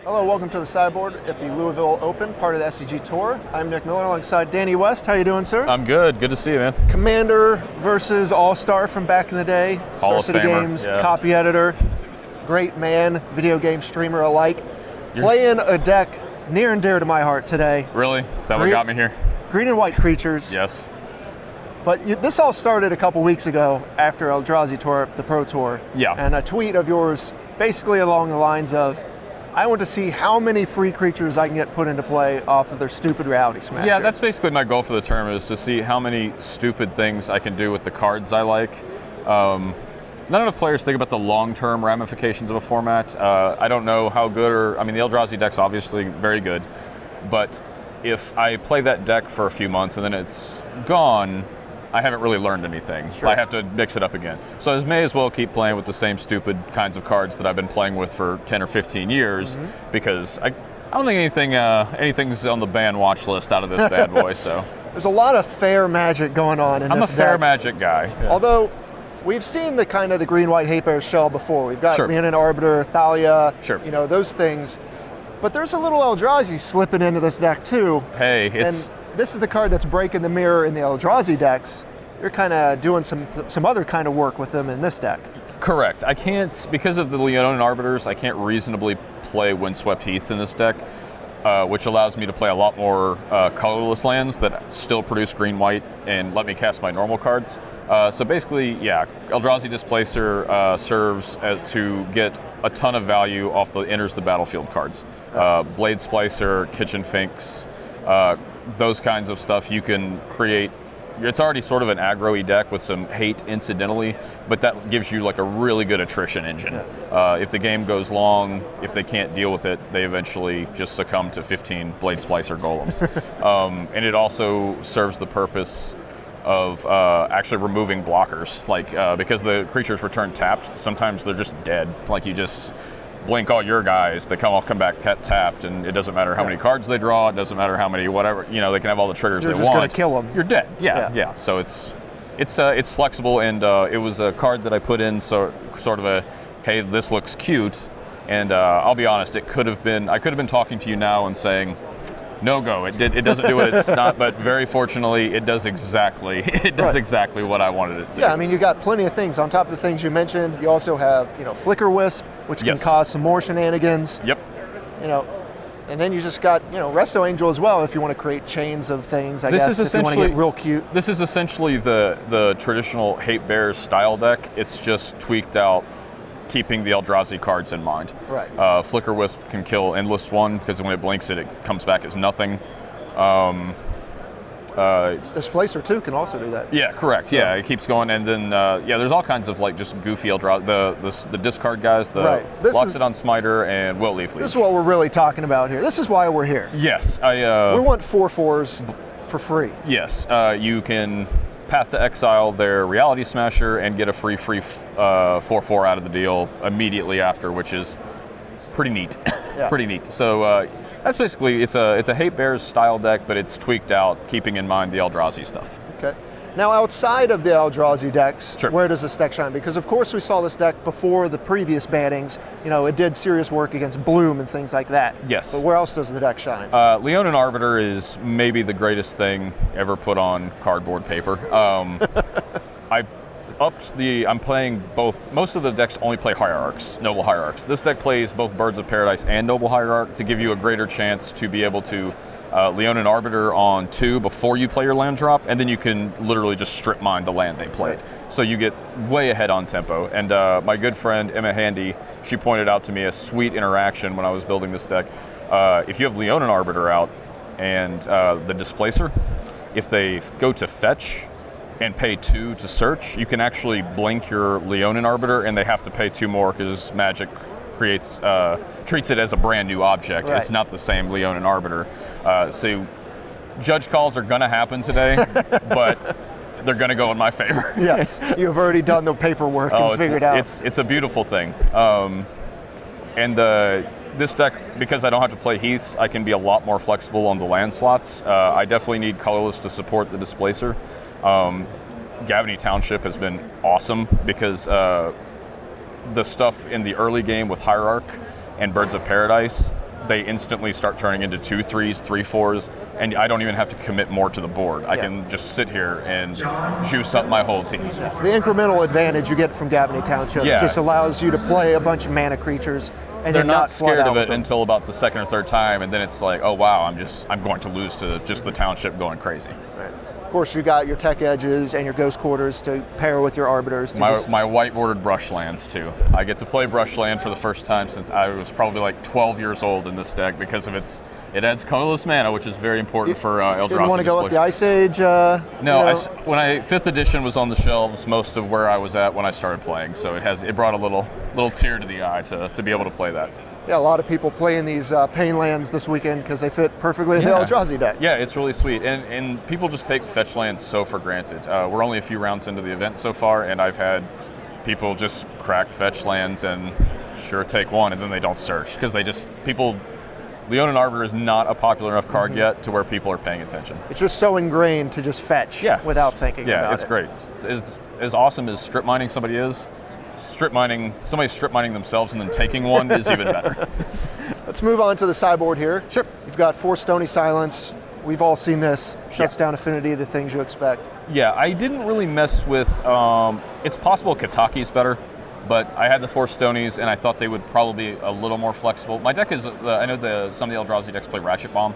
Hello, welcome to the Sideboard at the Louisville Open, part of the SCG Tour. I'm Nick Miller alongside Danny West. How you doing, sir? I'm good. Good to see you, man. Commander versus All-Star from back in the day. Hall of Star City Famer, Games, yeah. copy editor, great man, video game streamer alike. Playing a deck near and dear to my heart today. Really? Is that what got me here? Green and white creatures. Yes. But this all started a couple weeks ago after Eldrazi tore up the Pro Tour. Yeah. And a tweet of yours basically along the lines of, I want to see how many free creatures I can get put into play off of their stupid Reality Smasher. Yeah, that's basically my goal for the tournament, is to see how many stupid things I can do with the cards I like. None enough players think about the long-term ramifications of a format. I don't know how good, the Eldrazi deck's obviously very good, but if I play that deck for a few months and then it's gone, I haven't really learned anything. Sure. I have to mix it up again. So I may as well keep playing with the same stupid kinds of cards that I've been playing with for 10 or 15 years, because I don't think anything's on the ban watch list out of this bad boy. So there's a lot of fair magic going on in this I'm a fair deck. magic guy. Yeah. Although we've seen the kind of the green-white hate bear shell before. We've got Sure. Leonin Arbiter, Thalia, Sure. Those things. But there's a little Eldrazi slipping into this deck too. Hey, And this is the card that's breaking the mirror in the Eldrazi decks. You're kind of doing some other kind of work with them in this deck. correct. I can't, because of the Leonin Arbiters, I can't reasonably play Windswept Heaths in this deck, which allows me to play a lot more colorless lands that still produce green-white and let me cast my normal cards. So basically, yeah, Eldrazi Displacer serves to get a ton of value off the enters the battlefield cards. Blade Splicer, Kitchen Finks, those kinds of stuff you can create. It's already sort of an aggro-y deck with some hate incidentally, but that gives you like a really good attrition engine. Yeah. If the game goes long, if they can't deal with it, they eventually just succumb to 15 Blade Splicer golems. And it also serves the purpose of actually removing blockers, because the creatures return tapped, sometimes they're just dead. Like you just blink all your guys, they come back tapped, and it doesn't matter how many cards they draw, it doesn't matter how many whatever, they can have all the triggers You're they just want. going to kill them. You're dead. Yeah. So it's flexible, and it was a card that I put in sort of a, hey, this looks cute, and I'll be honest, I could have been talking to you now and saying, no go. It doesn't do what it's not, but very fortunately, it does exactly exactly what I wanted it to. Yeah, you got plenty of things. On top of the things you mentioned, you also have, Flicker Wisp, which can Yes. cause some more shenanigans. Yep. And then you just got, Resto Angel as well if you want to create chains of things, I guess, if you want to get real cute. This is essentially the traditional Hate Bears style deck. It's just tweaked out, keeping the Eldrazi cards in mind. Right. Flicker Wisp can kill Endless One, because when it blinks it comes back as nothing. Displacer too can also do that. Yeah, correct. So. Yeah, it keeps going, and then there's all kinds of just goofy Eldrazi, the discard guys, Loxodon Smiter and Wilt Leaf Leech. This is what we're really talking about here. This is why we're here. Yes, we want 4/4s for free. Yes, you can Path to Exile their Reality Smasher and get a free 4/4 out of the deal immediately after, which is pretty neat. Yeah. Pretty neat. So that's basically, it's a Hate Bears style deck, but it's tweaked out, keeping in mind the Eldrazi stuff. Okay. Now, outside of the Eldrazi decks, Sure. Where does this deck shine? Because, of course, we saw this deck before the previous bannings. It did serious work against Bloom and things like that. Yes. But where else does the deck shine? Leonin Arbiter is maybe the greatest thing ever put on cardboard paper. I'm playing both. Most of the decks only play Hierarchs, Noble Hierarchs. This deck plays both Birds of Paradise and Noble Hierarch to give you a greater chance to be able to Leonin Arbiter on 2 before you play your land drop, and then you can literally just strip mine the land they played. Right. So you get way ahead on tempo. And my good friend Emma Handy, she pointed out to me a sweet interaction when I was building this deck. If you have Leonin Arbiter out and the Displacer, if they go to fetch and pay 2 to search, you can actually blink your Leonin Arbiter, and they have to pay 2 more because Magic treats it as a brand new object. Right. It's not the same Leonin Arbiter. So judge calls are going to happen today, but they're going to go in my favor. Yes, you've already done the paperwork and figured out. It's a beautiful thing. And this deck, because I don't have to play Heaths, I can be a lot more flexible on the land slots. I definitely need colorless to support the Displacer. Gavany Township has been awesome because the stuff in the early game with Hierarch and Birds of Paradise, they instantly start turning into 2/3s, 3/4s, and I don't even have to commit more to the board. I can just sit here and juice up my whole team. The incremental advantage you get from Gabony Township just allows you to play a bunch of mana creatures, and they're then not scared of it them. until about the second or third time, and then it's like, oh wow, I'm going to lose to just the township going crazy. Right. Of course, you got your tech edges and your ghost quarters to pair with your arbiters. My white bordered brush lands too. I get to play brush land for the first time since I was probably like 12 years old in this deck because of it adds colorless mana, which is very important for Eldrazi. Didn't want to go with the Ice Age? No, when 5th edition was on the shelves, most of where I was at when I started playing, so it brought a little tear to the eye to be able to play that. Yeah, a lot of people playing these pain lands this weekend because they fit perfectly in the Eldrazi deck. Yeah, it's really sweet, and people just take fetch lands so for granted. We're only a few rounds into the event so far, and I've had people just crack fetch lands and sure take one, and then they don't search because Leonin Arbiter is not a popular enough card yet to where people are paying attention. It's just so ingrained to just fetch without thinking about it. Yeah, it's great. As awesome as strip mining somebody is, somebody strip mining themselves and then taking one is even better. Let's move on to the sideboard here. Sure. You've got 4 Stony Silence. We've all seen this. Shuts down affinity, the things you expect. Yeah, I didn't really mess with, it's possible Kataki's better, but I had the 4 Stonies and I thought they would probably be a little more flexible. My deck is, I know some of the Eldrazi decks play Ratchet Bomb,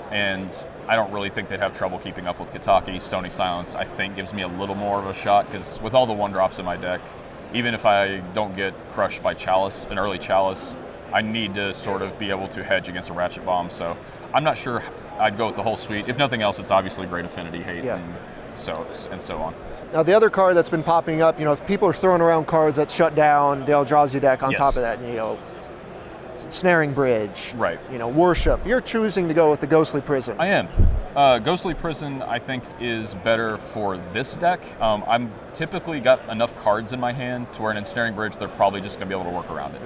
and I don't really think they'd have trouble keeping up with Kataki. Stony Silence, I think, gives me a little more of a shot because with all the 1-drops in my deck, even if I don't get crushed by Chalice, an early Chalice, I need to sort of be able to hedge against a Ratchet Bomb. So I'm not sure I'd go with the whole suite. If nothing else, it's obviously great affinity, hate, and so on. Now the other card that's been popping up, people are throwing around cards that shut down the Eldrazi deck on top of that, Snaring Bridge, right? Worship. You're choosing to go with the Ghostly Prison. I am. Ghostly Prison, I think, is better for this deck. I'm typically got enough cards in my hand to where in Ensnaring Bridge, they're probably just going to be able to work around it.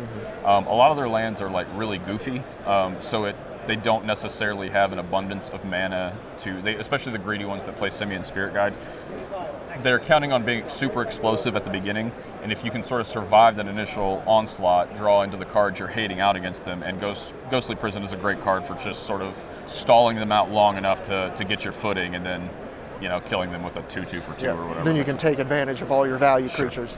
A lot of their lands are like really goofy, so they don't necessarily have an abundance of mana especially the greedy ones that play Simian Spirit Guide. They're counting on being super explosive at the beginning, and if you can sort of survive that initial onslaught, draw into the cards you're hating out against them, and Ghostly Prison is a great card for just sort of stalling them out long enough to get your footing, and then killing them with a 2/2 for 2 or whatever. Then you can take advantage of all your value creatures.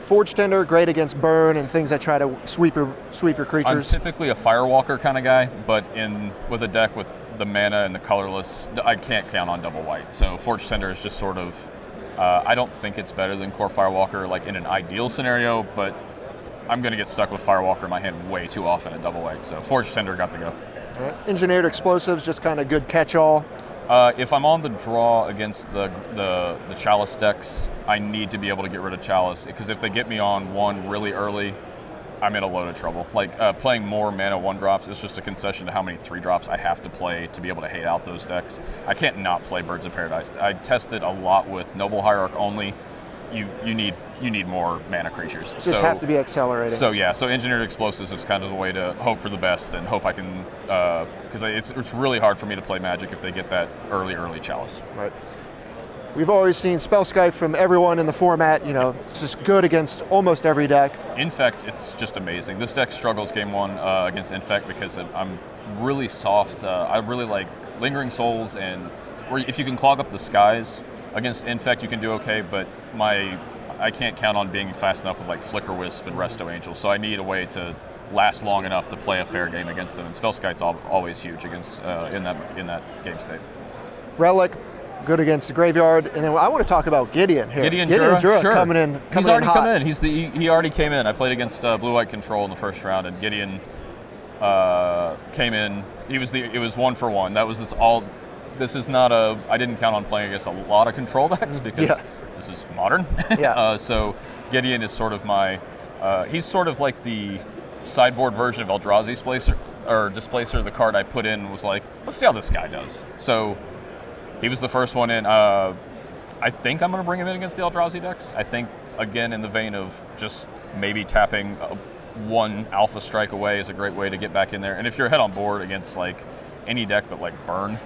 Forge Tender, great against burn and things that try to sweep your creatures. I'm typically a Firewalker kind of guy, but with a deck with the mana and the colorless, I can't count on double white. So Forge Tender is just sort of, I don't think it's better than Core Firewalker like in an ideal scenario, but I'm going to get stuck with Firewalker in my hand way too often at double white. So Forge Tender got to go. Engineered Explosives, just kind of good catch-all. If I'm on the draw against the Chalice decks, I need to be able to get rid of Chalice, because if they get me on one really early, I'm in a load of trouble. Like playing more mana 1-drops is just a concession to how many 3-drops I have to play to be able to hate out those decks. I can't not play Birds of Paradise. I tested a lot with Noble Hierarch only. You need more mana creatures. Just have to be accelerating. So Engineered Explosives is kind of the way to hope for the best and hope I can, because it's really hard for me to play Magic if they get that early Chalice. Right. We've always seen Spellskite from everyone in the format. It's just good against almost every deck. Infect, it's just amazing. This deck struggles game 1 against Infect because I'm really soft. I really like Lingering Souls, and if you can clog up the skies against Infect, you can do okay, but I can't count on being fast enough with like Flicker Wisp and Resto Angel, so I need a way to last long enough to play a fair game against them, and Spellskite's always huge against in that game state. Relic, good against the graveyard, and then I want to talk about Gideon here. Gideon Jura, sure. coming in. He's already hot. come in. He already came in. I played against Blue-White Control in the first round, and Gideon came in. It was 1 for 1. That was all. This is not I didn't count on playing against a lot of control decks because this is modern. So Gideon is sort of he's sort of like the sideboard version of Eldrazi's Displacer. The card I put in was like, let's see how this guy does. So he was the first one in. I think I'm going to bring him in against the Eldrazi decks. I think, again, in the vein of just maybe tapping one Alpha Strike away is a great way to get back in there. And if you're ahead on board against like any deck but like Burn,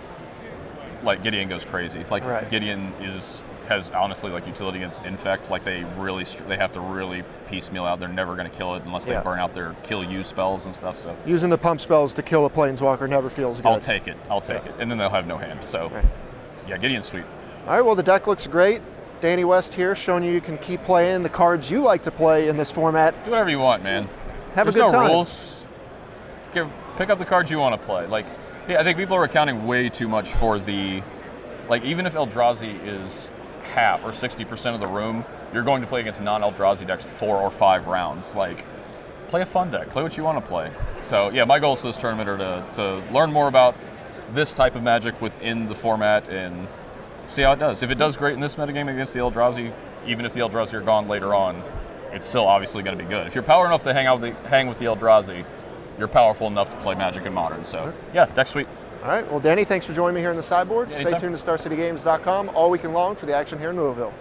like Gideon goes crazy. Gideon is has honestly like utility against infect. Like they have to really piecemeal out. They're never going to kill it unless they burn out their kill you spells and stuff. So using the pump spells to kill a planeswalker never feels good. I'll take it, and then they'll have no hand. So yeah, Gideon's sweet. All right, well the deck looks great. Danny West here showing you can keep playing the cards you like to play in this format. Do whatever you want, man. Have There's a good time. No rules. Pick up the cards you want to play. Like, yeah, I think people are accounting way too much for the, like, even if Eldrazi is half or 60% of the room, you're going to play against non-Eldrazi decks 4 or 5 rounds. Like, play a fun deck. Play what you want to play. So, yeah, my goals for this tournament are to learn more about this type of Magic within the format and see how it does. If it does great in this metagame against the Eldrazi, even if the Eldrazi are gone later on, it's still obviously going to be good. If you're power enough to hang with the Eldrazi, you're powerful enough to play Magic in Modern. So, yeah, deck's sweet. All right. Well, Danny, thanks for joining me here in the Sideboard. Yeah, Stay tuned to StarCityGames.com all weekend long for the action here in Louisville.